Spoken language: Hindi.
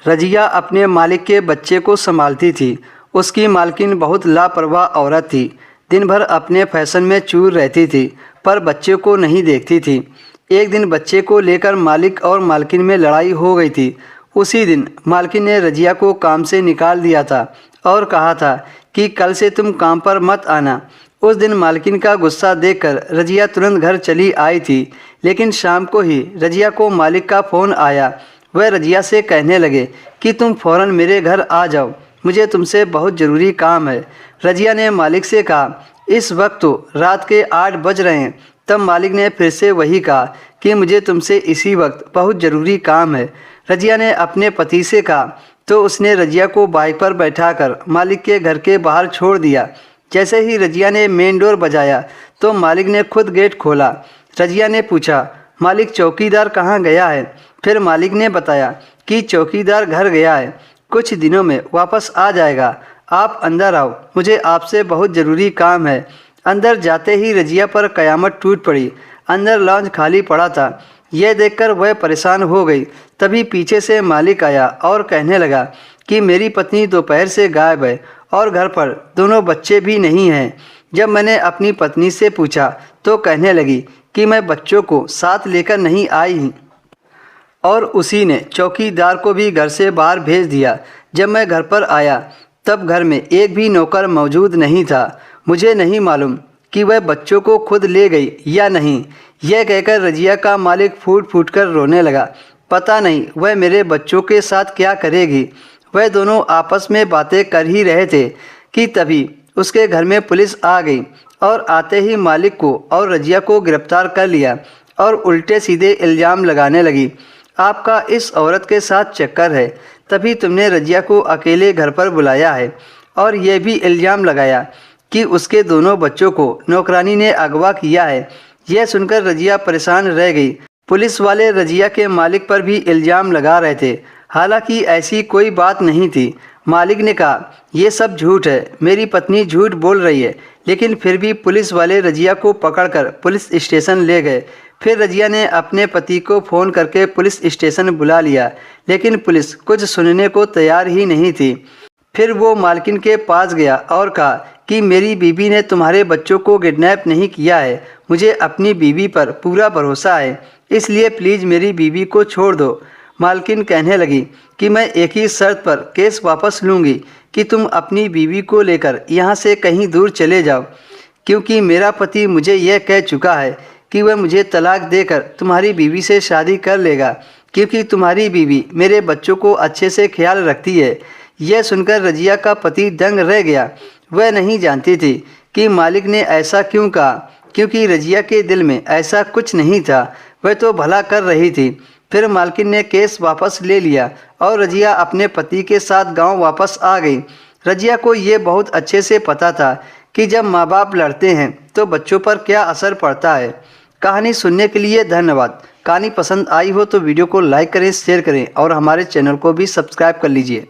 रजिया अपने मालिक के बच्चे को संभालती थी। उसकी मालकिन बहुत लापरवाह औरत थी। दिन भर अपने फैशन में चूर रहती थी, पर बच्चे को नहीं देखती थी। एक दिन बच्चे को लेकर मालिक और मालकिन में लड़ाई हो गई थी। उसी दिन मालकिन ने रजिया को काम से निकाल दिया था और कहा था कि कल से तुम काम पर मत आना। उस दिन मालकिन का गुस्सा देखकर रजिया तुरंत घर चली आई थी, लेकिन शाम को ही रजिया को मालिक का फ़ोन आया। वह रजिया से कहने लगे कि तुम फ़ौरन मेरे घर आ जाओ, मुझे तुमसे बहुत ज़रूरी काम है। रजिया ने मालिक से कहा, इस वक्त तो रात के 8 बज रहे हैं। तब मालिक ने फिर से वही कहा कि मुझे तुमसे इसी वक्त बहुत ज़रूरी काम है। रजिया ने अपने पति से कहा तो उसने रजिया को बाइक पर बैठाकर मालिक के घर के बाहर छोड़ दिया। जैसे ही रजिया ने मेन डोर बजाया तो मालिक ने खुद गेट खोला। रजिया ने पूछा, मालिक चौकीदार कहाँ गया है? फिर मालिक ने बताया कि चौकीदार घर गया है, कुछ दिनों में वापस आ जाएगा। आप अंदर आओ, मुझे आपसे बहुत ज़रूरी काम है। अंदर जाते ही रजिया पर कयामत टूट पड़ी। अंदर लॉन्च खाली पड़ा था। यह देखकर वह परेशान हो गई। तभी पीछे से मालिक आया और कहने लगा कि मेरी पत्नी दोपहर से गायब है और घर पर दोनों बच्चे भी नहीं हैं। जब मैंने अपनी पत्नी से पूछा तो कहने लगी कि मैं बच्चों को साथ लेकर नहीं आई और उसी ने चौकीदार को भी घर से बाहर भेज दिया। जब मैं घर पर आया तब घर में एक भी नौकर मौजूद नहीं था। मुझे नहीं मालूम कि वह बच्चों को खुद ले गई या नहीं। यह कहकर रजिया का मालिक फूट फूट कर रोने लगा। पता नहीं वह मेरे बच्चों के साथ क्या करेगी। वह दोनों आपस में बातें कर ही रहे थे कि तभी उसके घर में पुलिस आ गई और आते ही मालिक को और रजिया को गिरफ्तार कर लिया और उल्टे सीधे इल्ज़ाम लगाने लगी। आपका इस औरत के साथ चक्कर है, तभी तुमने रजिया को अकेले घर पर बुलाया है और यह भी इल्ज़ाम लगाया कि उसके दोनों बच्चों को नौकरानी ने अगवा किया है। यह सुनकर रजिया परेशान रह गई। पुलिस वाले रजिया के मालिक पर भी इल्ज़ाम लगा रहे थे, हालांकि ऐसी कोई बात नहीं थी। मालिक ने कहा, यह सब झूठ है, मेरी पत्नी झूठ बोल रही है। लेकिन फिर भी पुलिस वाले रजिया को पकड़कर पुलिस स्टेशन ले गए। फिर रजिया ने अपने पति को फ़ोन करके पुलिस स्टेशन बुला लिया, लेकिन पुलिस कुछ सुनने को तैयार ही नहीं थी। फिर वो मालकिन के पास गया और कहा कि मेरी बीवी ने तुम्हारे बच्चों को किडनैप नहीं किया है। मुझे अपनी बीवी पर पूरा भरोसा है, इसलिए प्लीज़ मेरी बीवी को छोड़ दो। मालकिन कहने लगी कि मैं एक ही शर्त पर केस वापस लूँगी कि तुम अपनी बीवी को लेकर यहाँ से कहीं दूर चले जाओ, क्योंकि मेरा पति मुझे यह कह चुका है कि वह मुझे तलाक देकर तुम्हारी बीवी से शादी कर लेगा, क्योंकि तुम्हारी बीवी मेरे बच्चों को अच्छे से ख्याल रखती है। यह सुनकर रजिया का पति दंग रह गया। वह नहीं जानती थी कि मालिक ने ऐसा क्यों कहा, क्योंकि रजिया के दिल में ऐसा कुछ नहीं था। वह तो भला कर रही थी। फिर मालकिन ने केस वापस ले लिया और रजिया अपने पति के साथ गांव वापस आ गई। रजिया को ये बहुत अच्छे से पता था कि जब माँ बाप लड़ते हैं तो बच्चों पर क्या असर पड़ता है। कहानी सुनने के लिए धन्यवाद। कहानी पसंद आई हो तो वीडियो को लाइक करें, शेयर करें और हमारे चैनल को भी सब्सक्राइब कर लीजिए।